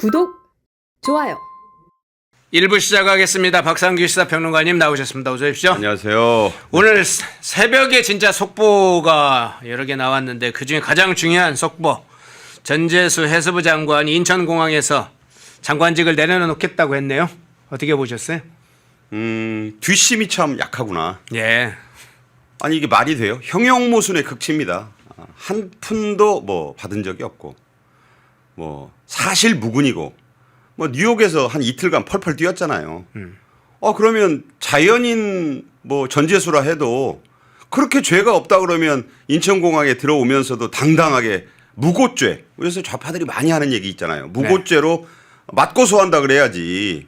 구독, 좋아요. 1부 시작하겠습니다. 박상규 시사평론가님 나오셨습니다. 어서 오십시오. 안녕하세요. 오늘 새벽에 진짜 속보가 여러 개 나왔는데 그중에 가장 중요한 속보. 전재수 해수부 장관이 인천공항에서 장관직을 내려놓겠다고 했네요. 어떻게 보셨어요? 뒷심이 참 약하구나. 예. 아니 이게 말이 돼요? 형용모순의 극치입니다. 한 푼도 뭐 받은 적이 없고 뭐 사실 무근이고 뭐 뉴욕에서 한 이틀간 펄펄 뛰었잖아요. 그러면 자연인 뭐 전재수라 해도 그렇게 죄가 없다 그러면 인천공항에 들어오면서도 당당하게 무고죄. 그래서 좌파들이 많이 하는 얘기 있잖아요. 무고죄로 맞고 소한다 그래야지.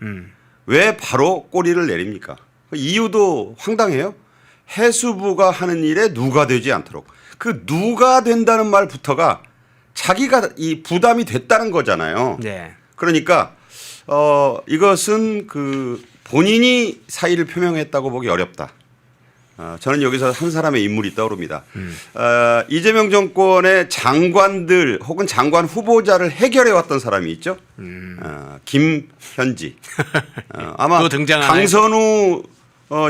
왜 바로 꼬리를 내립니까? 이유도 황당해요. 해수부가 하는 일에 누가 되지 않도록. 그 누가 된다는 말부터가 자기가 이 부담이 됐다는 거잖아요. 네. 그러니까 이것은 그 본인이 사의를 표명했다고 보기 어렵다. 저는 여기서 한 사람의 인물이 떠오릅니다. 이재명 정권의 장관들 혹은 장관 후보자를 해결해 왔던 사람이 있죠. 김현지. 아마 강선우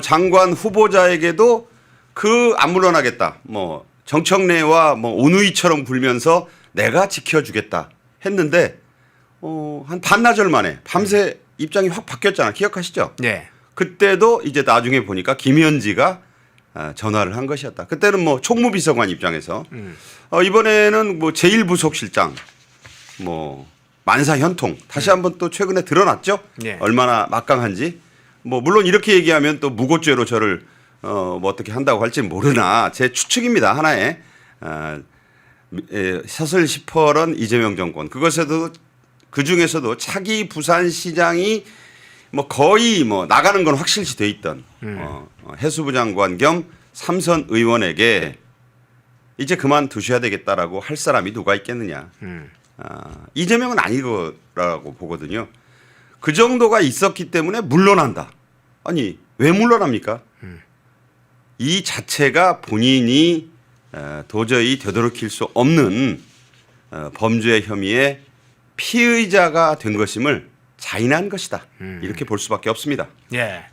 장관 후보자에게도 안 물러나겠다. 뭐 정청래와 뭐 오누이처럼 굴면서 내가 지켜주겠다 했는데 한 반나절 만에 밤새 입장이 확 바뀌었잖아. 기억하시죠? 네. 그때도 이제 나중에 보니까 김현지가 전화를 한 것이었다. 그때는 뭐 총무비서관 입장에서 이번에는 뭐 제1부속실장 뭐 만사 현통 다시 한번 또 최근에 드러났죠. 네. 얼마나 막강한지. 뭐 물론 이렇게 얘기하면 또 무고죄로 저를 뭐 어떻게 한다고 할지 모르나 제 추측입니다. 하나의 사슬 시퍼런 이재명 정권 그것에도 그 중에서도 차기 부산시장이 뭐 거의 뭐 나가는 건 확실시 돼 있던 해수부 장관 겸 삼선 의원에게 이제 그만 두셔야 되겠다라고 할 사람이 누가 있겠느냐. 이재명은 아니라고 보거든요. 그 정도가 있었기 때문에 물러난다. 아니 왜 물러납니까? 이 자체가 본인이 도저히 되돌이킬 수 없는 범죄 혐의의 피의자가 된 것임을 자인한 것이다. 이렇게 볼 수밖에 없습니다. 예.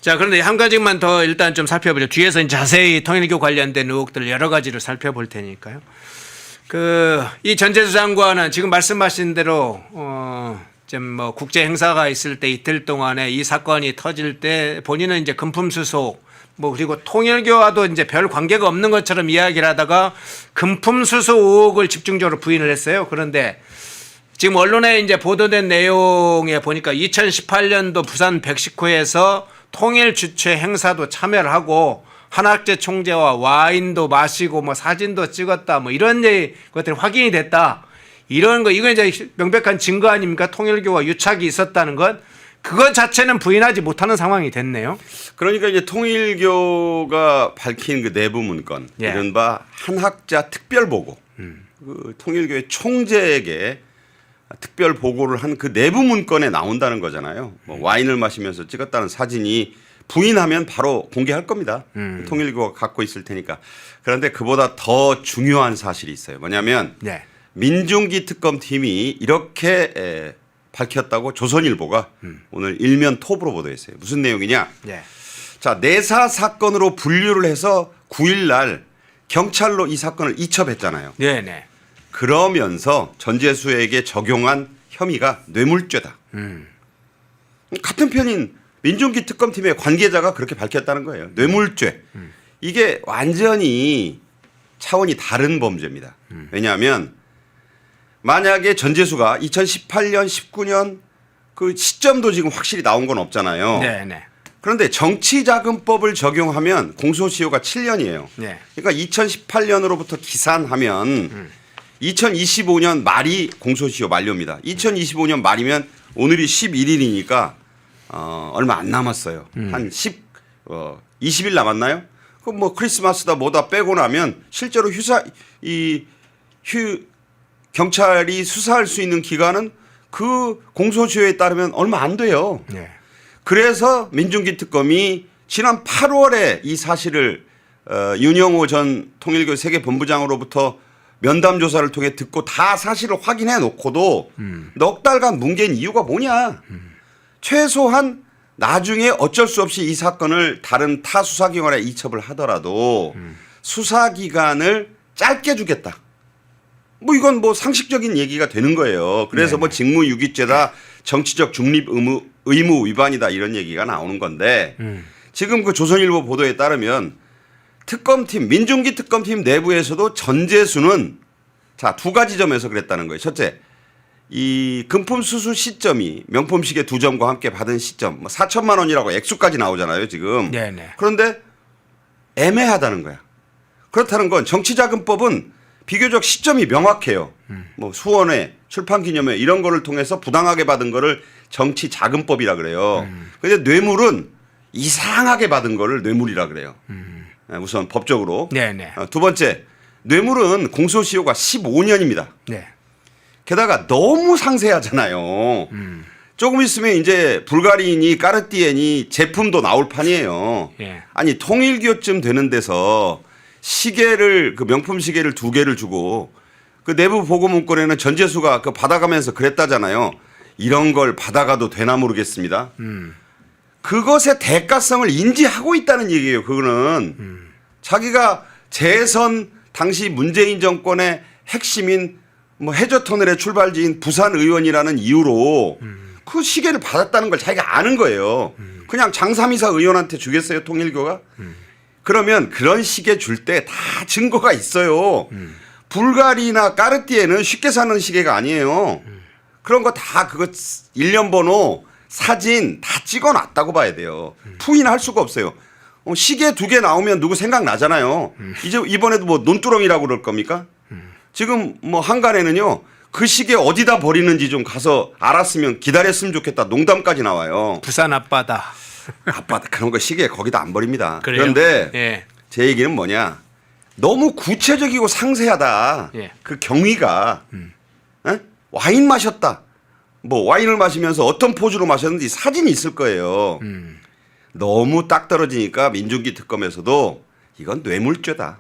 자, 그런데 한 가지만 더 일단 좀 살펴보죠. 뒤에서 자세히 통일교 관련된 의혹들을 여러 가지를 살펴볼 테니까요. 이 전재수 장관은 지금 말씀하신 대로 좀 뭐 국제 행사가 있을 때 이틀 동안에 이 사건이 터질 때 본인은 이제 금품수속 뭐 그리고 통일교와도 이제 별 관계가 없는 것처럼 이야기를 하다가 금품수수 의혹을 집중적으로 부인을 했어요. 그런데 지금 언론에 이제 보도된 내용에 보니까 2018년도 부산 119에서 통일 주최 행사도 참여를 하고 한학재 총재와 와인도 마시고 뭐 사진도 찍었다 뭐 이런 것들이 확인이 됐다. 이런 거 이건 이제 명백한 증거 아닙니까? 통일교와 유착이 있었다는 것. 그것 자체는 부인하지 못하는 상황이 됐네요. 그러니까 이제 통일교가 밝힌 그 내부 문건, 이른바 한학자 특별 보고, 그 통일교의 총재에게 특별 보고를 한 그 내부 문건에 나온다는 거잖아요. 뭐 와인을 마시면서 찍었다는 사진이 부인하면 바로 공개할 겁니다. 통일교가 갖고 있을 테니까. 그런데 그보다 더 중요한 사실이 있어요. 뭐냐면 민중기 특검팀이 이렇게 밝혔다고 조선일보가 오늘 일면 톱으로 보도했어요. 무슨 내용이냐? 자, 내사 사건으로 분류를 해서 9일 날 경찰로 이 사건을 이첩했잖아요. 네네. 그러면서 전재수에게 적용한 혐의가 뇌물죄다. 같은 편인 민중기 특검팀의 관계자가 그렇게 밝혔다는 거예요. 뇌물죄. 이게 완전히 차원이 다른 범죄입니다. 왜냐하면 만약에 전재수가 2018년, 19년 그 시점도 지금 확실히 나온 건 없잖아요. 네네. 그런데 정치자금법을 적용하면 공소시효가 7년이에요. 그러니까 2018년으로부터 기산하면 2025년 말이 공소시효 만료입니다. 2025년 말이면 오늘이 11일이니까 얼마 안 남았어요. 한 20일 남았나요? 그럼 뭐 크리스마스다 뭐다 빼고 나면 실제로 경찰이 수사할 수 있는 기간은 그 공소시효에 따르면 얼마 안 돼요. 그래서 민중기 특검이 지난 8월에 이 사실을 윤영호 전 통일교 세계본부장으로부터 면담 조사를 통해 듣고 다 사실을 확인해 놓고도 넉 달간 뭉갠 이유가 뭐냐? 최소한 나중에 어쩔 수 없이 이 사건을 다른 타 수사기관에 이첩을 하더라도 수사기간을 짧게 주겠다. 뭐 이건 뭐 상식적인 얘기가 되는 거예요. 그래서 뭐 직무유기죄다, 정치적 중립 의무 위반이다 이런 얘기가 나오는 건데 지금 그 조선일보 보도에 따르면 특검팀, 민중기 특검팀 내부에서도 전재수는 자, 두 가지 점에서 그랬다는 거예요. 첫째, 이 금품 수수 시점이 명품시계 2점과 함께 받은 시점, 뭐 4천만 원이라고 액수까지 나오잖아요, 지금. 네네. 그런데 애매하다는 거야. 그렇다는 건 정치자금법은 비교적 시점이 명확해요. 뭐 수원회, 출판기념회 이런 거를 통해서 부당하게 받은 거를 정치자금법이라 그래요. 그런데 뇌물은 이상하게 받은 거를 뇌물이라 그래요. 우선 법적으로. 네네. 두 번째, 뇌물은 공소시효가 15년입니다. 네. 게다가 너무 상세하잖아요. 조금 있으면 이제 불가리니 까르띠에니 제품도 나올 판이에요. 예. 아니 통일교쯤 되는 데서 시계를 그 명품 시계를 2개를 주고 그 내부 보고 문건에는 전재수가 그 받아가면서 그랬다잖아요. 이런 걸 받아가도 되나 모르겠습니다. 그것의 대가성을 인지하고 있다는 얘기예요. 그거는 자기가 재선 당시 문재인 정권의 핵심인 뭐 해저터널의 출발지인 부산 의원이라는 이유로 그 시계를 받았다는 걸 자기가 아는 거예요. 그냥 장삼이사 의원한테 주겠어요, 통일교가? 그러면 그런 시계 줄 때 다 증거가 있어요. 불가리나 까르띠에는 쉽게 사는 시계가 아니에요. 그런 거 다 그거 일련 번호, 사진 다 찍어놨다고 봐야 돼요. 부인할 수가 없어요. 시계 2개 나오면 누구 생각나잖아요. 이제 이번에도 뭐 논두렁이라고 그럴 겁니까? 지금 뭐 한간에는요. 그 시계 어디다 버리는지 좀 가서 알았으면 기다렸으면 좋겠다. 농담까지 나와요. 부산 앞바다. 아빠 그런 거 시계 거기다 안 버립니다. 그래요? 그런데 예. 제 얘기는 뭐냐. 너무 구체적이고 상세하다. 예. 그 경위가. 에? 와인 마셨다. 뭐 와인을 마시면서 어떤 포즈로 마셨는지 사진이 있을 거예요. 너무 딱 떨어지니까 민중기 특검에서도 이건 뇌물죄다.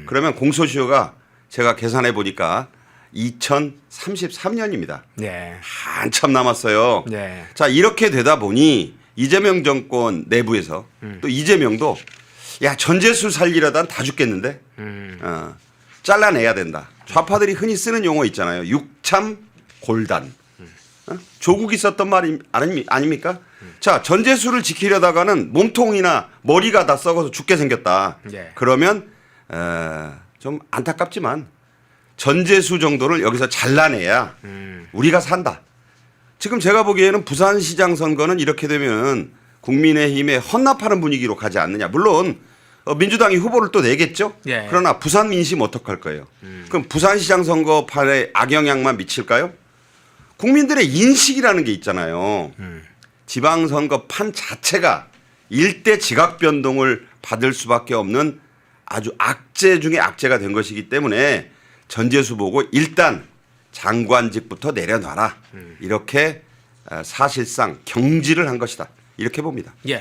그러면 공소시효가 제가 계산해 보니까 2033년입니다. 네. 한참 남았어요. 네. 자, 이렇게 되다 보니 이재명 정권 내부에서 또 이재명도 야, 전재수 살리려다 다 죽겠는데 잘라내야 된다. 좌파들이 흔히 쓰는 용어 있잖아요. 육참 골단. 조국이 썼던 말 아닙니까? 자, 전재수를 지키려다가는 몸통이나 머리가 다 썩어서 죽게 생겼다. 네. 그러면 좀 안타깝지만 전재수 정도를 여기서 잘라내야 우리가 산다. 지금 제가 보기에는 부산시장 선거는 이렇게 되면 국민의힘에 헌납하는 분위기로 가지 않느냐. 물론 민주당이 후보를 또 내겠죠. 예. 그러나 부산 민심 어떡할 거예요. 그럼 부산시장 선거판에 악영향만 미칠까요? 국민들의 인식이라는 게 있잖아요. 지방선거판 자체가 일대 지각 변동을 받을 수밖에 없는 아주 악재 중에 악재가 된 것이기 때문에 전재수 보고 일단 장관직부터 내려놔라. 이렇게 사실상 경질을 한 것이다. 이렇게 봅니다. 예.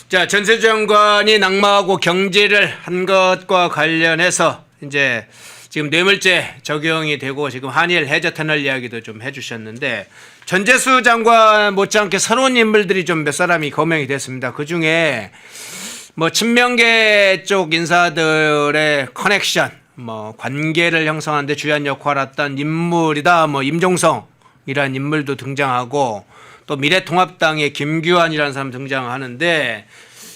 자, 전세 장관이 낙마하고 경질을 한 것과 관련해서 이제 지금 뇌물죄 적용이 되고 지금 한일 해저터널 이야기도 좀 해주셨는데 전재수 장관 못지않게 새로운 인물들이 좀 몇 사람이 거명이 됐습니다. 그 중에 뭐 친명계 쪽 인사들의 커넥션, 뭐 관계를 형성하는 데 주요한 역할을 했던 인물이다. 뭐 임종성이라는 인물도 등장하고 또 미래통합당의 김규환이라는 사람 등장하는데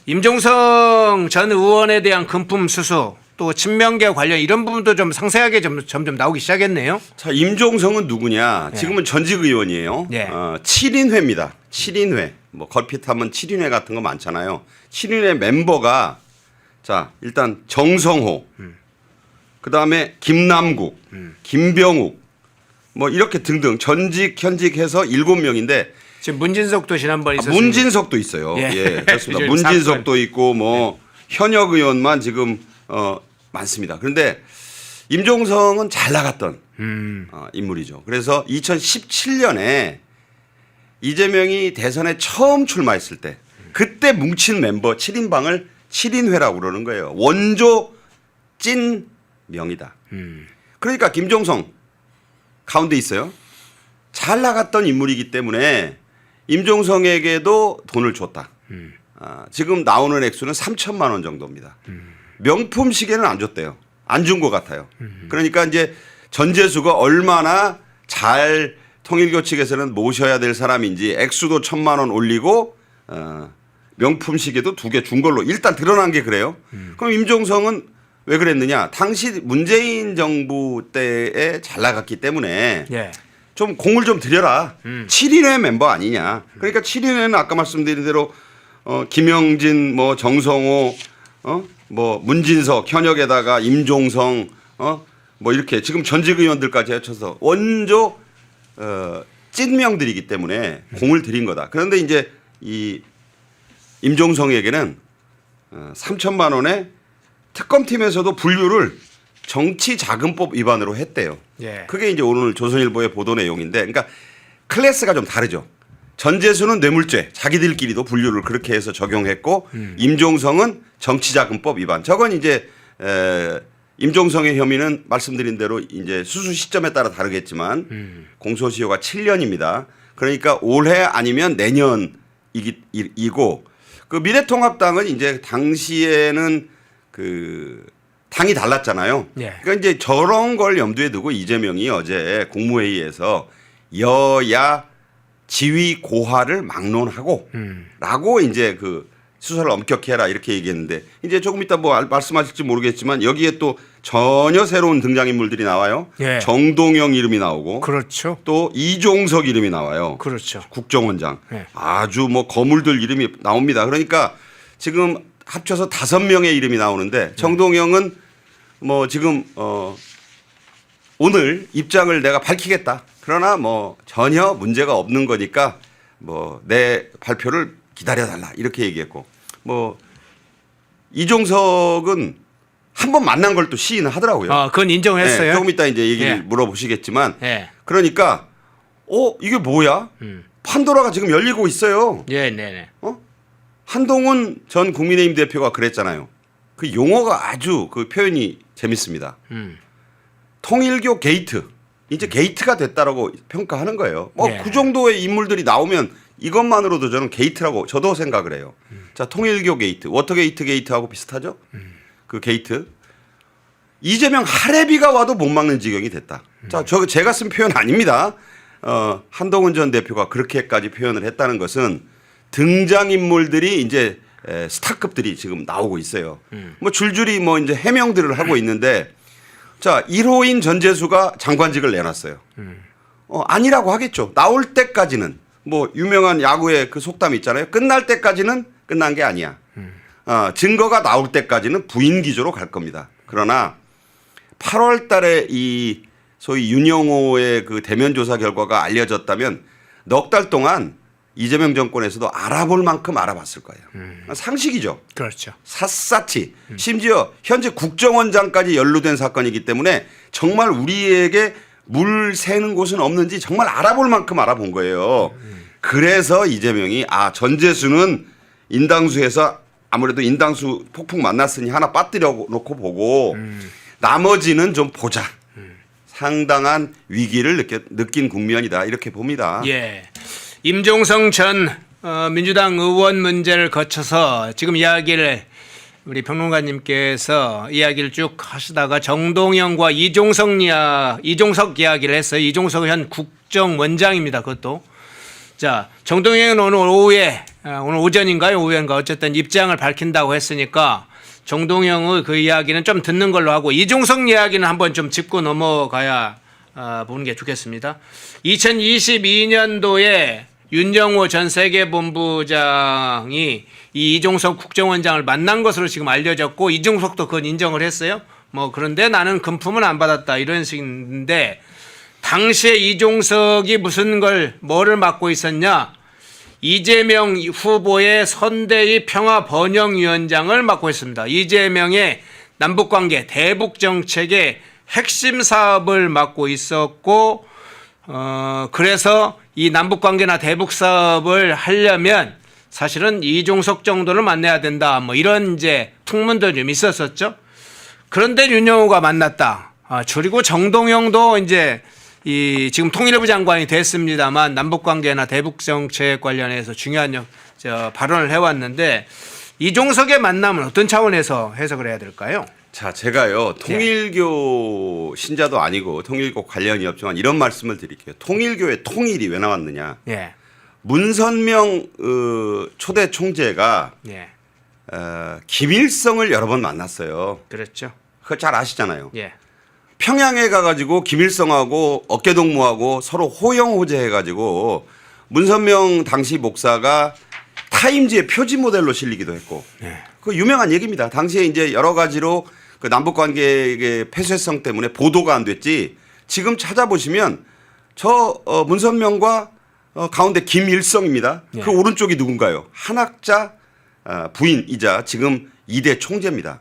임종성 전 의원에 대한 금품 수수 또 친명계 관련 이런 부분도 좀 상세하게 점점 나오기 시작했네요. 자, 임종성은 누구냐? 지금은 전직 의원이에요. 네. 7인회입니다. 7인회. 뭐 걸핏하면 7인회 같은 거 많잖아요. 7인회 멤버가 자, 일단 정성호. 그다음에 김남국, 김병욱 뭐 이렇게 등등 전직 현직 해서 7명인데 지금 문진석도 지난번에 있었습니다. 문진석도 있어요. 예. 예, 그렇습니다. 요즘 문진석도 있고 뭐 현역 의원만 지금 많습니다. 그런데 임종성은 잘 나갔던 인물이죠. 그래서 2017년에 이재명이 대선에 처음 출마했을 때 그때 뭉친 멤버 7인방을 7인회라고 그러는 거예요. 원조 찐 명이다. 그러니까 김종성 가운데 있어요. 잘 나갔던 인물이기 때문에 임종성에게도 돈을 줬다. 지금 나오는 액수는 3천만 원 정도입니다. 명품 시계는 안 줬대요. 안 준 것 같아요. 그러니까 이제 전재수가 얼마나 잘 통일교 측에서는 모셔야 될 사람인지 액수도 1,000만 원 올리고 명품 시계도 2개 준 걸로 일단 드러난 게 그래요. 그럼 임종성은 왜 그랬느냐? 당시 문재인 정부 때에 잘 나갔기 때문에 예. 좀 공을 좀 들여라. 7인회 멤버 아니냐. 그러니까 7인회는 아까 말씀드린 대로 김영진, 뭐 정성호, 뭐 문진석, 현역에다가 임종성, 뭐 이렇게 지금 전직 의원들까지 합쳐서 원조 찐명들이기 때문에 공을 들인 거다. 그런데 이제 이 임종성에게는 3천만 원에 특검팀에서도 분류를 정치자금법 위반으로 했대요. 예. 그게 이제 오늘 조선일보의 보도 내용인데, 그러니까 클래스가 좀 다르죠. 전재수는 뇌물죄, 자기들끼리도 분류를 그렇게 해서 적용했고, 임종성은 정치자금법 위반. 저건 이제 임종성의 혐의는 말씀드린 대로 이제 수수 시점에 따라 다르겠지만 공소시효가 7년입니다. 그러니까 올해 아니면 내년이고, 그 미래통합당은 이제 당시에는 그 당이 달랐잖아요. 예. 그러니까 이제 저런 걸 염두에 두고 이재명이 어제 국무회의에서 여야 지위 고하를 막론하고 라고 이제 그 수사를 엄격히 해라 이렇게 얘기했는데, 이제 조금 이따 뭐 말씀하실지 모르겠지만 여기에 또 전혀 새로운 등장인물들이 나와요. 예. 정동영 이름이 나오고 그렇죠. 또 이종석 이름이 나와요. 그렇죠. 국정원장. 예. 아주 뭐 거물들 이름이 나옵니다. 그러니까 지금 합쳐서 5명의 이름이 나오는데 정동영은 뭐 지금 오늘 입장을 내가 밝히겠다. 그러나 뭐 전혀 문제가 없는 거니까 뭐 내 발표를 기다려달라 이렇게 얘기했고, 뭐 이종석은 한 번 만난 걸 또 시인을 하더라고요. 아, 그건 인정했어요. 네, 조금 이따 이제 얘기를 예. 물어보시겠지만, 예. 그러니까 이게 뭐야? 판도라가 지금 열리고 있어요. 예, 네네. 한동훈 전 국민의힘 대표가 그랬잖아요. 그 용어가 아주 그 표현이 재밌습니다. 통일교 게이트. 이제 게이트가 됐다라고 평가하는 거예요. 예. 그 정도의 인물들이 나오면 이것만으로도 저는 게이트라고 저도 생각을 해요. 자, 통일교 게이트, 워터게이트 게이트하고 비슷하죠? 그 게이트. 이재명 할애비가 와도 못 막는 지경이 됐다. 자, 제가 쓴 표현 아닙니다. 한동훈 전 대표가 그렇게까지 표현을 했다는 것은 등장인물들이 이제 스타급들이 지금 나오고 있어요. 뭐 줄줄이 뭐 이제 해명들을 하고 있는데, 자, 1호인 전재수가 장관직을 내놨어요. 아니라고 하겠죠. 나올 때까지는 뭐 유명한 야구의 그 속담이 있잖아요. 끝날 때까지는 끝난 게 아니야. 증거가 나올 때까지는 부인 기조로 갈 겁니다. 그러나 8월 달에 이 소위 윤영호의 그 대면 조사 결과가 알려졌다면 넉 달 동안 이재명 정권에서도 알아볼 만큼 알아봤을 거예요. 상식이죠. 그렇죠. 샅샅이. 심지어 현재 국정원장까지 연루된 사건이기 때문에 정말 우리에게 물 새는 곳은 없는지 정말 알아볼 만큼 알아본 거예요. 그래서 이재명이 전재수는 인당수에서 아무래도 인당수 폭풍 만났으니 하나 빠뜨려 놓고 보고 나머지는 좀 보자. 상당한 위기를 느낀 국면이다 이렇게 봅니다. 예. 임종성 전 민주당 의원 문제를 거쳐서 지금 이야기를 우리 평론가님께서 이야기를 쭉 하시다가 정동영과 이종석 이야기를 했어요. 이종석 현 국정원장입니다. 그것도. 자, 정동영은 오늘 오후에 오늘 오전인가요? 오후인가 어쨌든 입장을 밝힌다고 했으니까 정동영의 그 이야기는 좀 듣는 걸로 하고 이종석 이야기는 한번 좀 짚고 넘어가야 보는 게 좋겠습니다. 2022년도에 윤정호 전 세계본부장이 이 이종석 국정원장을 만난 것으로 지금 알려졌고 이종석도 그건 인정을 했어요. 뭐 그런데 나는 금품은 안 받았다 이런 식인데, 당시에 이종석이 뭐를 맡고 있었냐? 이재명 후보의 선대위 평화번영위원장을 맡고 있습니다. 이재명의 남북관계 대북정책의 핵심 사업을 맡고 있었고, 그래서 이 남북관계나 대북사업을 하려면 사실은 이종석 정도를 만나야 된다. 뭐 이런 이제 풍문도 좀 있었었죠. 그런데 윤영호가 만났다. 그리고 정동영도 이제 이 지금 통일부 장관이 됐습니다만 남북 관계나 대북 정책 관련해서 중요한 발언을 해왔는데 이종석의 만남은 어떤 차원에서 해석을 해야 될까요? 자, 제가요 통일교 신자도 아니고 통일교 관련이 없지만 이런 말씀을 드릴게요. 통일교의 통일이 왜 나왔느냐? 예. 문선명 초대 총재가 예. 김일성을 여러 번 만났어요. 그렇죠. 그거 잘 아시잖아요. 예. 평양에 가가지고 김일성하고 어깨동무하고 서로 호영호재해가지고 문선명 당시 목사가 타임지의 표지 모델로 실리기도 했고, 그 유명한 얘기입니다. 당시에 이제 여러 가지로 그 남북 관계의 폐쇄성 때문에 보도가 안 됐지. 지금 찾아보시면 저 문선명과 가운데 김일성입니다. 예. 그 오른쪽이 누군가요? 한학자 부인이자 지금 2대 총재입니다.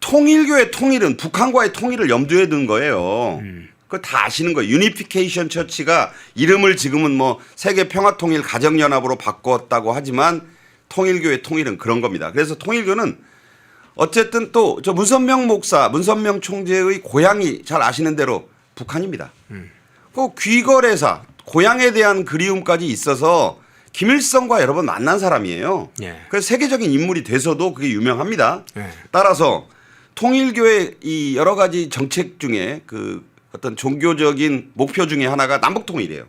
통일교의 통일은 북한과의 통일을 염두에 둔 거예요. 그거 다 아시는 거예요. 유니피케이션 처치가 이름을 지금은 뭐 세계 평화통일 가정연합으로 바꿨다고 하지만 통일교의 통일은 그런 겁니다. 그래서 통일교는 어쨌든 또 저 문선명 목사, 문선명 총재의 고향이 잘 아시는 대로 북한입니다. 그 귀거래사, 고향에 대한 그리움까지 있어서 김일성과 여러 번 만난 사람이에요. 예. 그래서 세계적인 인물이 돼서도 그게 유명합니다. 예. 따라서 통일교의 이 여러 가지 정책 중에 그 어떤 종교적인 목표 중에 하나가 남북 통일이에요.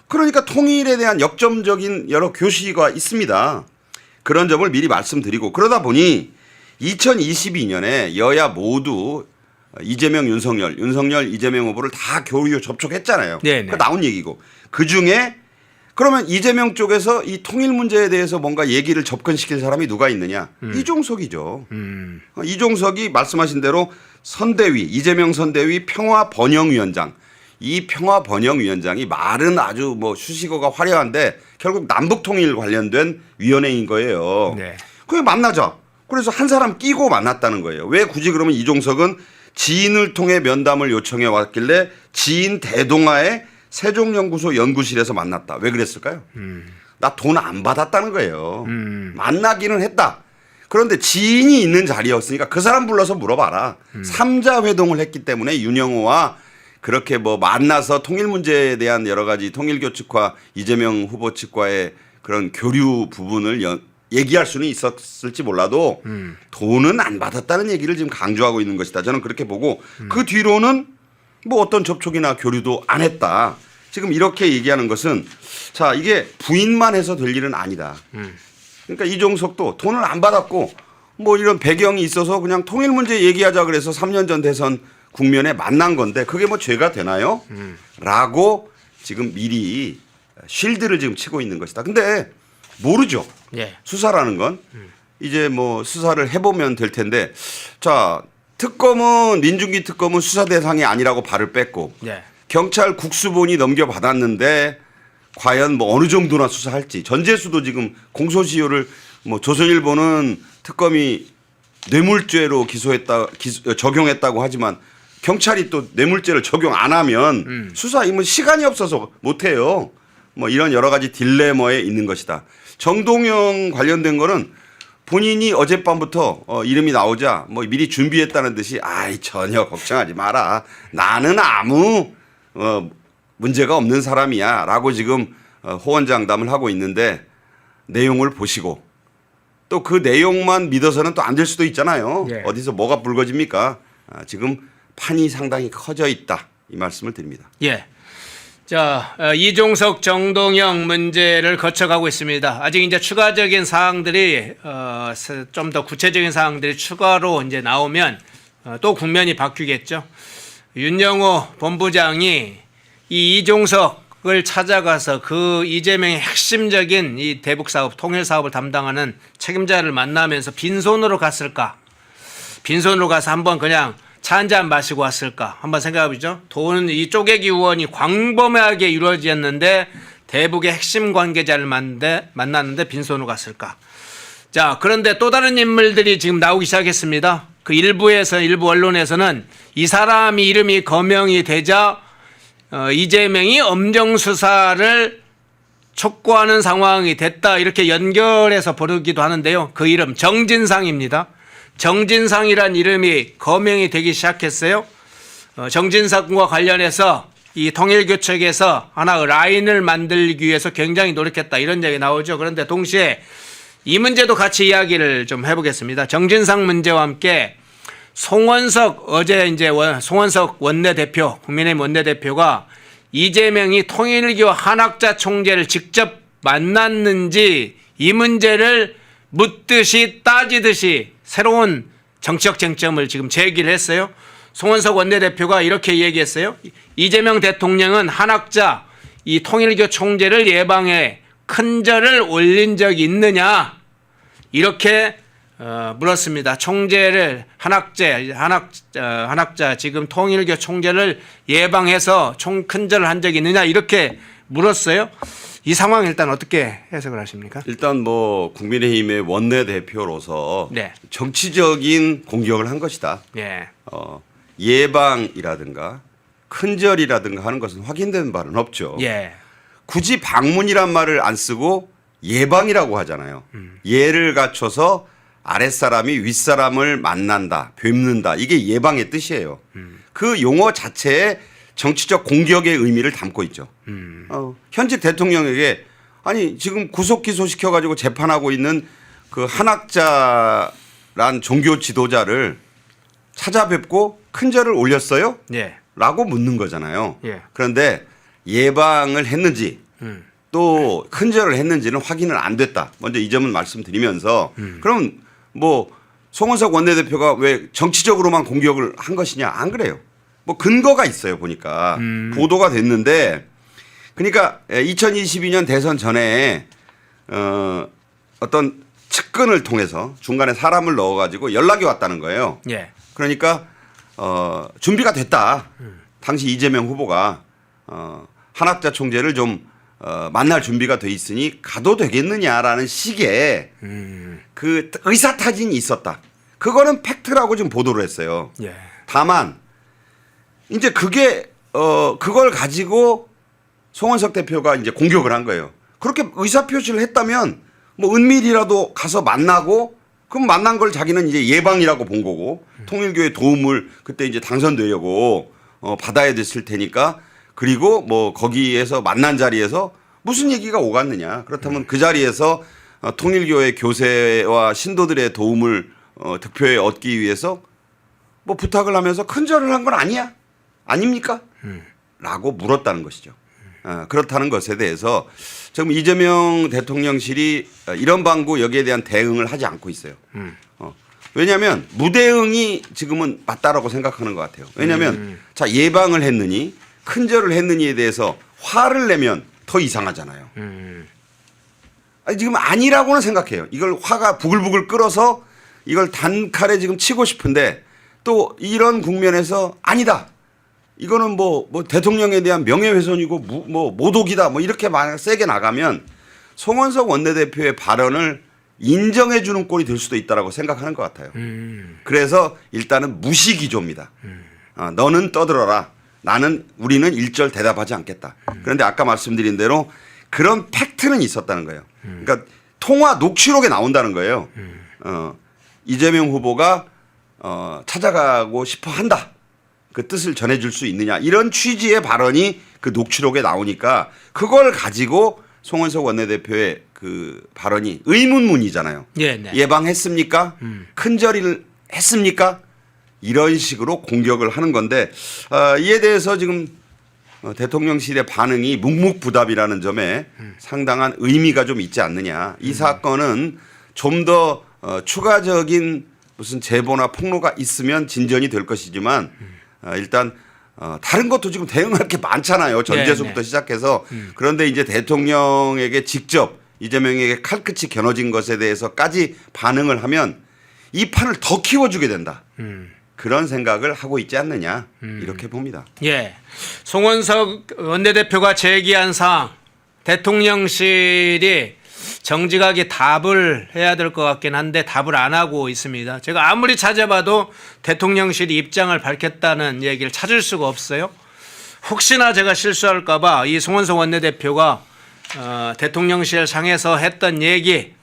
그러니까 통일에 대한 역점적인 여러 교시가 있습니다. 그런 점을 미리 말씀드리고 그러다 보니 2022년에 여야 모두 이재명, 윤석열, 이재명 후보를 다 교류 접촉했잖아요. 네네. 나온 얘기고 그중에 그러면 이재명 쪽에서 이 통일 문제에 대해서 뭔가 얘기를 접근시킬 사람이 누가 있느냐? 이종석이죠. 이종석이 말씀하신 대로 선대위, 이재명 선대위 평화번영위원장. 이 평화번영위원장이 말은 아주 뭐 수식어가 화려한데 결국 남북통일 관련된 위원회인 거예요. 네. 그게 만나자. 그래서 한 사람 끼고 만났다는 거예요. 왜 굳이 그러면 이종석은 지인을 통해 면담을 요청해 왔길래 지인 대동아의 세종연구소 연구실에서 만났다. 왜 그랬을까요? 나 돈 안 받았다는 거예요. 만나기는 했다. 그런데 지인이 있는 자리였으니까 그 사람 불러서 물어봐라. 삼자 회동을 했기 때문에 윤영호와 그렇게 뭐 만나서 통일 문제에 대한 여러 가지 통일교 측과 이재명 후보 측과의 그런 교류 부분을 얘기할 수는 있었을지 몰라도 돈은 안 받았다는 얘기를 지금 강조하고 있는 것이다. 저는 그렇게 보고 그 뒤로는 뭐 어떤 접촉이나 교류도 안 했다. 지금 이렇게 얘기하는 것은 자 이게 부인만 해서 될 일은 아니다. 그러니까 이종석도 돈을 안 받았고 뭐 이런 배경이 있어서 그냥 통일 문제 얘기하자 그래서 3년 전 대선 국면에 만난 건데 그게 뭐 죄가 되나요? 라고 지금 미리 쉴드를 지금 치고 있는 것이다. 근데 모르죠. 예. 수사라는 건 이제 뭐 수사를 해보면 될 텐데 자 특검은 민중기 특검은 수사 대상이 아니라고 발을 뺐고 예. 경찰 국수본이 넘겨받았는데 과연 뭐 어느 정도나 수사할지 전재수도 지금 공소시효를 뭐 조선일보는 특검이 뇌물죄로 적용했다고 하지만 경찰이 또 뇌물죄를 적용 안 하면 수사임은 시간이 없어서 못해요. 뭐 이런 여러 가지 딜레마에 있는 것이다. 정동영 관련된 거는 본인이 어젯밤부터 이름이 나오자 뭐 미리 준비했다는 듯이 아이 전혀 걱정하지 마라. 나는 아무 문제가 없는 사람이야 라고 지금 호언장담을 하고 있는데 내용을 보시고 또 그 내용만 믿어서는 또 안 될 수도 있잖아요. 예. 어디서 뭐가 불거집니까? 지금 판이 상당히 커져 있다. 이 말씀을 드립니다. 예. 자, 이종석, 정동영 문제를 거쳐가고 있습니다. 아직 이제 추가적인 사항들이 좀 더 구체적인 사항들이 추가로 이제 나오면 또 국면이 바뀌겠죠. 윤영호 본부장이 이 이종석을 찾아가서 그 이재명의 핵심적인 이 대북 사업, 통일 사업을 담당하는 책임자를 만나면서 빈손으로 갔을까? 빈손으로 가서 한번 그냥 차 한잔 마시고 왔을까 한번 생각해보죠. 돈 이 쪼개기 우원이 광범위하게 이루어졌는데 대북의 핵심 관계자를 만났는데 빈손으로 갔을까. 자, 그런데 또 다른 인물들이 지금 나오기 시작했습니다. 그 일부 언론에서는 이 사람이 이름이 거명이 되자 이재명이 엄정 수사를 촉구하는 상황이 됐다 이렇게 연결해서 부르기도 하는데요. 그 이름 정진상입니다. 정진상이란 이름이 거명이 되기 시작했어요. 정진상과 관련해서 이 통일교책에서 하나 라인을 만들기 위해서 굉장히 노력했다 이런 얘기 나오죠. 그런데 동시에 이 문제도 같이 이야기를 좀 해보겠습니다. 정진상 문제와 함께 송원석 어제 이제 송원석 원내대표 국민의힘 원내대표가 이재명이 통일교 한학자 총재를 직접 만났는지 이 문제를 묻듯이 따지듯이 새로운 정치적 쟁점을 지금 제기를 했어요. 송원석 원내대표가 이렇게 얘기했어요. 이재명 대통령은 한학자 이 통일교 총재를 예방해 큰 절을 올린 적이 있느냐 이렇게 물었습니다. 총재를 한학자 지금 통일교 총재를 예방해서 큰 절을 한 적이 있느냐 이렇게 물었어요. 이 상황 일단 어떻게 해석을 하십니까? 일단 뭐 국민의힘의 원내대표로서 네. 정치적인 공격을 한 것이다. 예. 예방이라든가 큰절이라든가 하는 것은 확인된 바는 없죠. 예. 굳이 방문이란 말을 안 쓰고 예방이라고 하잖아요. 예를 갖춰서 아랫사람이 윗사람을 만난다, 뵙는다. 이게 예방의 뜻이에요. 그 용어 자체에 정치적 공격의 의미를 담고 있죠. 현직 대통령에게 아니 지금 구속 기소시켜가지고 재판하고 있는 그 한학자란 종교 지도자를 찾아뵙고 큰 절을 올렸어요? 예. 라고 묻는 거잖아요. 예. 그런데 예방을 했는지 또 큰 절을 했는지는 확인은 안 됐다. 먼저 이 점은 말씀드리면서 그럼 뭐 송원석 원내대표가 왜 정치적으로만 공격을 한 것이냐? 안 그래요. 뭐 근거가 있어요. 보니까 보도가 됐는데 그러니까 2022년 대선 전에 어떤 측근을 통해서 중간에 사람을 넣어가지고 연락이 왔다는 거예요. 예. 그러니까 준비가 됐다. 당시 이재명 후보가 한학자 총재를 좀 만날 준비가 돼 있으니 가도 되겠느냐라는 식의 그 의사타진이 있었다. 그거는 팩트라고 지금 보도를 했어요. 예. 다만 이제 그게 그걸 가지고 송원석 대표가 이제 공격을 한 거예요. 그렇게 의사표시를 했다면 뭐 은밀히라도 가서 만나고 그럼 만난 걸 자기는 이제 예방이라고 본 거고 통일교의 도움을 그때 이제 당선되려고 받아야 됐을 테니까 그리고 뭐 거기에서 만난 자리에서 무슨 얘기가 오갔느냐. 그렇다면 그 자리에서 통일교의 교세와 신도들의 도움을 득표에 얻기 위해서 뭐 부탁을 하면서 큰절을 한 건 아니야? 아닙니까? 라고 물었다는 것이죠. 그렇다는 것에 대해서 지금 이재명 대통령실이 이런 방구 여기에 대한 대응을 하지 않고 있어요. 왜냐하면 무대응이 지금은 맞다라고 생각하는 것 같아요. 왜냐하면 자 예방을 했느니 큰절을 했느니에 대해서 화를 내면 더 이상하잖아요. 아니, 지금 아니라고는 생각해요. 이걸 화가 부글부글 끓어서 이걸 단칼에 지금 치고 싶은데 또 이런 국면에서 아니다. 이거는 뭐 대통령에 대한 명예훼손이고 뭐 모독이다. 뭐 이렇게 만약 세게 나가면 송원석 원내대표의 발언을 인정해 주는 꼴이 될 수도 있다라고 생각하는 것 같아요. 그래서 일단은 무시기조입니다. 너는 떠들어라. 우리는 일절 대답하지 않겠다. 그런데 아까 말씀드린 대로 그런 팩트는 있었다는 거예요. 그러니까 통화 녹취록에 나온다는 거예요. 이재명 후보가 찾아가고 싶어 한다. 그 뜻을 전해줄 수 있느냐. 이런 취지의 발언이 그 녹취록에 나오니까 그걸 가지고 송원석 원내대표의 그 발언이 의문문이잖아요. 예, 네. 예방했습니까? 큰절을 했습니까? 이런 식으로 공격을 하는 건데 이에 대해서 지금 대통령실의 반응이 묵묵부답이라는 점에 상당한 의미가 좀 있지 않느냐. 이 사건은 좀 더 추가적인 무슨 제보나 폭로가 있으면 진전이 될 것이지만 일단 다른 것도 지금 대응할 게 많잖아요. 전재수부터 시작해서. 그런데 이제 대통령에게 직접 이재명에게 칼끝이 겨눠진 것에 대해서까지 반응을 하면 이 판을 더 키워주게 된다. 그런 생각을 하고 있지 않느냐 이렇게 봅니다. 예, 송원석 원내대표가 제기한 사항 대통령실이 정직하게 답을 해야 될 것 같긴 한데 답을 안 하고 있습니다. 제가 아무리 찾아봐도 대통령실이 입장을 밝혔다는 얘기를 찾을 수가 없어요. 혹시나 제가 실수할까 봐 이 송원석 원내대표가 대통령실 상에서 했던 얘기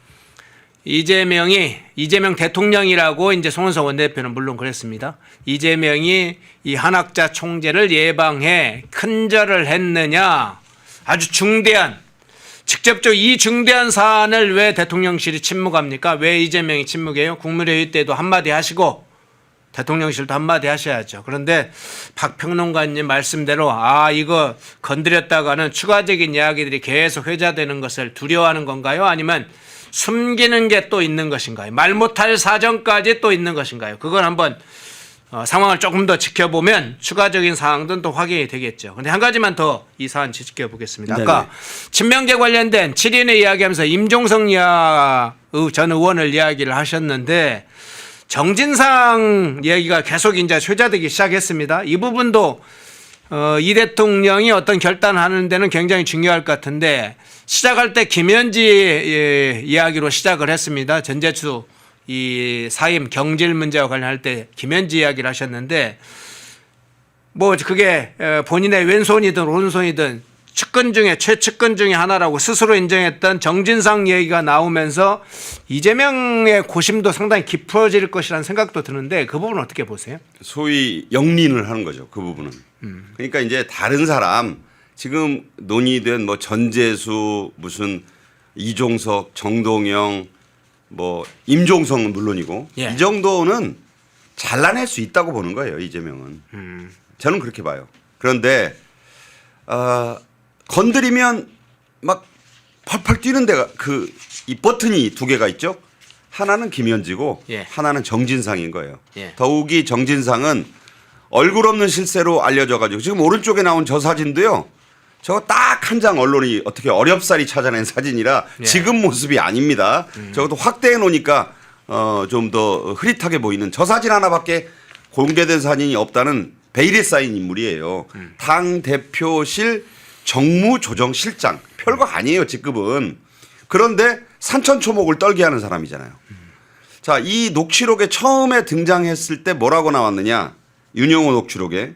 이재명 대통령이라고 이제 송원석 원내대표는 물론 그랬습니다. 이재명이 이 한학자 총재를 예방해 큰절을 했느냐. 아주 중대한 직접적으로 이 중대한 사안을 왜 대통령실이 침묵합니까? 왜 이재명이 침묵해요? 국무회의 때도 한마디 하시고 대통령실도 한마디 하셔야죠. 그런데 박 평론가님 말씀대로 이거 건드렸다가는 추가적인 이야기들이 계속 회자되는 것을 두려워하는 건가요? 아니면 숨기는 게 또 있는 것인가요? 말 못할 사정까지 또 있는 것인가요? 그건 한번 상황을 조금 더 지켜보면 추가적인 사항들은 또 확인이 되겠죠. 그런데 한 가지만 더 이 사안 지켜보겠습니다. 아까 친명계 관련된 7인의 이야기하면서 임종석 전 의원을 이야기를 하셨는데 정진상 얘기가 계속 이제 회자되기 시작했습니다. 이 부분도 이 대통령이 어떤 결단하는 데는 굉장히 중요할 것 같은데 시작할 때 김현지 이야기로 시작을 했습니다. 전재수 이 사임 경질 문제와 관련할 때 김현지 이야기를 하셨는데 뭐 그게 본인의 왼손이든 오른손이든 측근 중에 최측근 중에 하나라고 스스로 인정했던 정진상 얘기가 나오면서 이재명의 고심도 상당히 깊어질 것이라는 생각도 드는데 그 부분은 어떻게 보세요? 소위 영린을 하는 거죠. 그 부분은. 그러니까 이제 다른 사람 지금 논의된 뭐 전재수 무슨 이종석 정동영 뭐 임종석은 물론이고 이 정도는 잘라낼 수 있다고 보는 거예요. 이재명은. 저는 그렇게 봐요. 그런데 건드리면 막 펄펄 뛰는 데가 이 버튼이 두 개가 있죠. 하나는 김현지고 하나는 정진상인 거예요. 더욱이 정진상은 얼굴 없는 실세로 알려져 가지고 지금 오른쪽에 나온 저 사진도요. 저거 딱 한 장 언론이 어떻게 어렵사리 찾아낸 사진이라 지금 모습이 아닙니다. 저것도 확대해 놓으니까 좀 더 흐릿하게 보이는 저 사진 하나밖에 공개된 사진이 없다는 베일에 쌓인 인물이에요. 당 대표실 정무조정실장 별거 아니에요 직급은. 그런데 산천초목을 떨게 하는 사람이잖아요. 자, 이 녹취록에 처음에 등장했을 때 뭐라고 나왔느냐. 윤영호 녹취록에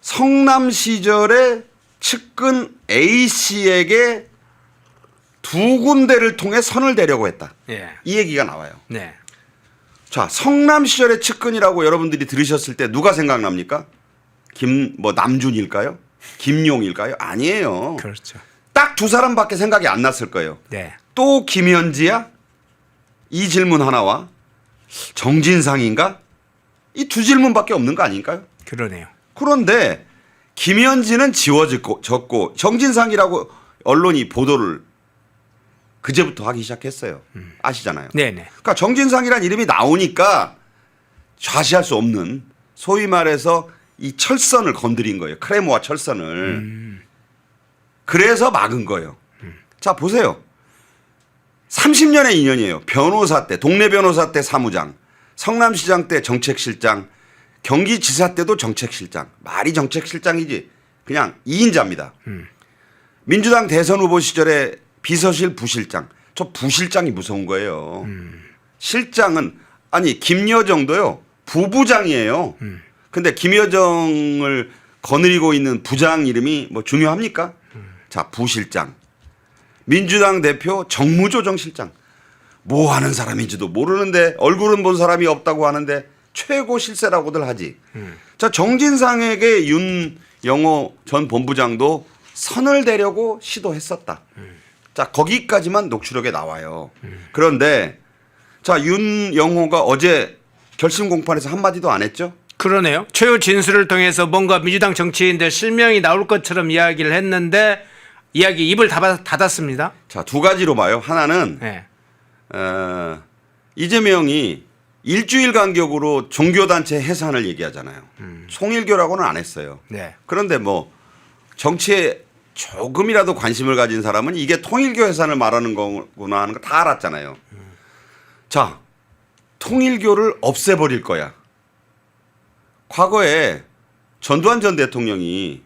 성남 시절에 측근 A씨에게 두 군데를 통해 선을 대려고 했다. 이 얘기가 나와요. 자, 성남 시절의 측근이라고 여러분들이 들으셨을 때 누가 생각납니까? 남준일까요? 김용일까요? 아니에요. 그렇죠. 딱 두 사람밖에 생각이 안 났을 거예요. 또 김현지야? 이 질문 하나와 정진상인가? 이 두 질문밖에 없는 거 아닌가요? 그러네요. 그런데 김현지는 지워졌고 정진상이라고 언론이 보도를 그제부터 하기 시작했어요. 아시잖아요. 그러니까 정진상이라는 이름이 나오니까 좌시할 수 없는 소위 말해서 이 철선을 건드린 거예요. 크레모와 철선을. 그래서 막은 거예요. 자, 보세요. 30년의 인연이에요. 변호사 때, 동네 변호사 때 사무장, 성남시장 때 정책실장, 경기지사 때도 정책실장. 말이 정책실장이지. 그냥 2인자입니다. 민주당 대선 후보 시절에 비서실 부실장. 저 부실장이 무서운 거예요. 실장은 김여정도요. 부부장이에요. 근데 김여정을 거느리고 있는 부장 이름이 뭐 중요합니까? 자, 부실장. 민주당 대표 정무조정실장. 뭐 하는 사람인지도 모르는데 얼굴은 본 사람이 없다고 하는데 최고 실세라고들 하지. 자, 정진상에게 윤영호 전 본부장도 선을 대려고 시도했었다. 자, 거기까지만 녹취록에 나와요. 그런데 자, 윤영호가 어제 결심 공판에서 한마디도 안 했죠? 그러네요. 최후 진술을 통해서 뭔가 민주당 정치인들 실명이 나올 것처럼 이야기를 했는데 이야기 입을 닫았습니다. 자, 두 가지로 봐요. 하나는 이재명이 일주일 간격으로 종교단체 해산을 얘기하잖아요. 총일교라고는 안 했어요. 그런데 뭐 정치에 조금이라도 관심을 가진 사람은 이게 통일교 해산을 말하는 거구나 하는 거 다 알았잖아요. 자, 통일교를 없애버릴 거야. 과거에 전두환 전 대통령이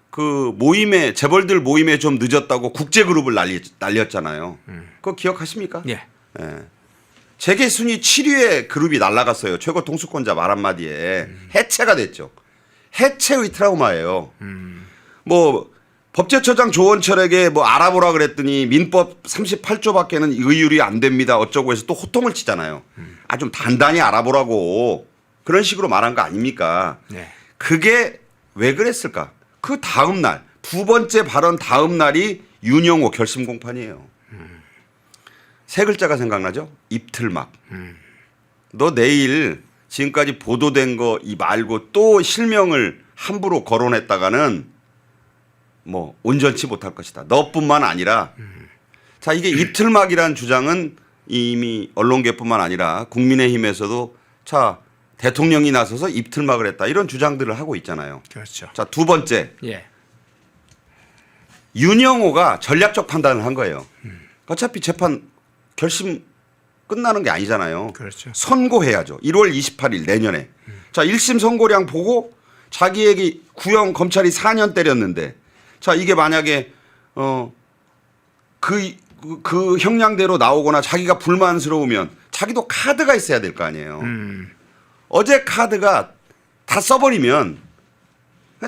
그 모임에 재벌들 모임에 좀 늦었다고 국제그룹을 날렸잖아요. 그거 기억하십니까? 세계 순위 7위의 그룹이 날아갔어요. 최고 통수권자 말 한마디에 해체가 됐죠. 해체의 트라우마예요. 뭐 법제처장 조원철에게 뭐 알아보라 그랬더니 민법 38조밖에는 의율이 안 됩니다. 어쩌고 해서 또 호통을 치잖아요. 아, 좀 단단히 알아보라고 그런 식으로 말한 거 아닙니까? 네. 그게 왜 그랬을까? 그 다음 날, 두 번째 발언 다음 날이 윤영호 결심 공판이에요. 세 글자가 생각나죠? 입틀막. 너 내일 지금까지 보도된 거 이 말고 또 실명을 함부로 거론했다가는 뭐 온전치 못할 것이다. 너뿐만 아니라 자, 이게 입틀막이라는 주장은 이미 언론계뿐만 아니라 국민의힘에서도 자, 대통령이 나서서 입틀막을 했다. 이런 주장들을 하고 있잖아요. 그렇죠. 자, 두 번째. 예. 윤영호가 전략적 판단을 한 거예요. 어차피 재판 결심 끝나는 게 아니잖아요. 그렇죠. 선고해야죠. 1월 28일 내년에. 자, 1심 선고량 보고 자기에게 구형 검찰이 4년 때렸는데 자, 이게 만약에 그 형량대로 나오거나 자기가 불만스러우면 자기도 카드가 있어야 될 거 아니에요. 어제 카드가 다 써버리면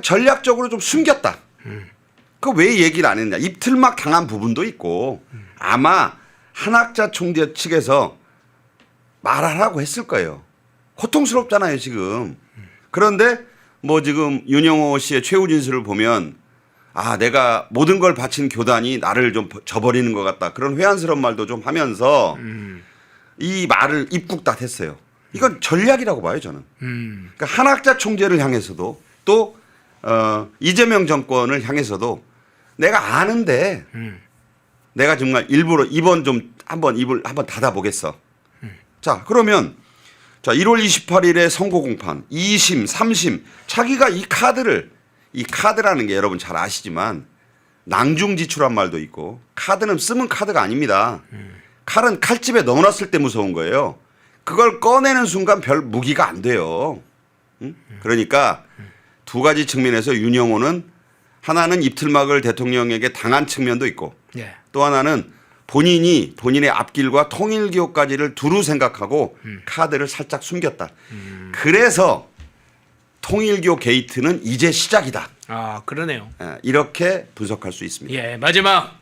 전략적으로 좀 숨겼다. 그 왜 얘기를 안 했냐. 입틀막 당한 부분도 있고 아마 한학자 총재 측에서 말하라고 했을 거예요. 고통스럽잖아요, 지금. 그런데 뭐 지금 윤영호 씨의 최후 진술을 보면 아, 내가 모든 걸 바친 교단이 나를 좀 저버리는 것 같다. 그런 회한스러운 말도 좀 하면서 이 말을 입국 다 했어요. 이건 전략이라고 봐요, 저는. 그러니까 한학자 총재를 향해서도 또 이재명 정권을 향해서도 내가 아는데 내가 정말 일부러 이번 좀 한번 입을 한번 닫아보겠어. 자, 그러면 자, 1월 28일에 선고 공판, 2심, 3심 자기가 이 카드라는 게 여러분 잘 아시지만 낭중지추란 말도 있고 카드는 쓰면 카드가 아닙니다. 칼은 칼집에 넣어놨을 때 무서운 거예요. 그걸 꺼내는 순간 별 무기가 안 돼요. 그러니까 두 가지 측면에서 윤영호는 하나는 입틀막을 대통령에게 당한 측면도 있고 예. 또 하나는 본인의 앞길과 통일교까지를 두루 생각하고 카드를 살짝 숨겼다. 그래서 통일교 게이트는 이제 시작이다. 아, 그러네요. 이렇게 분석할 수 있습니다. 예, 마지막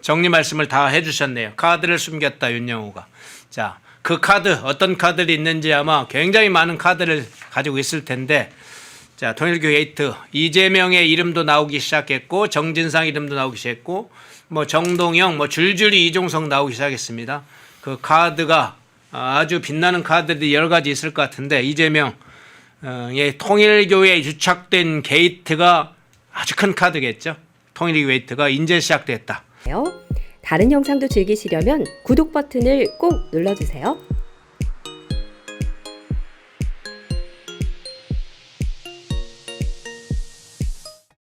정리 말씀을 다 해주셨네요. 카드를 숨겼다, 윤영호가. 자, 그 카드, 어떤 카드들이 있는지 아마 굉장히 많은 카드를 가지고 있을 텐데, 자, 통일교 게이트, 이재명의 이름도 나오기 시작했고, 정진상 이름도 나오기 시작했고, 뭐 정동영, 뭐 줄줄이 이종석 나오기 시작했습니다. 그 카드가 아주 빛나는 카드들이 여러 가지 있을 것 같은데, 이재명, 통일교에 유착된 게이트가 아주 큰 카드겠죠. 통일교 게이트가 이제 시작됐다. 다른 영상도 즐기시려면 구독 버튼을 꼭 눌러주세요.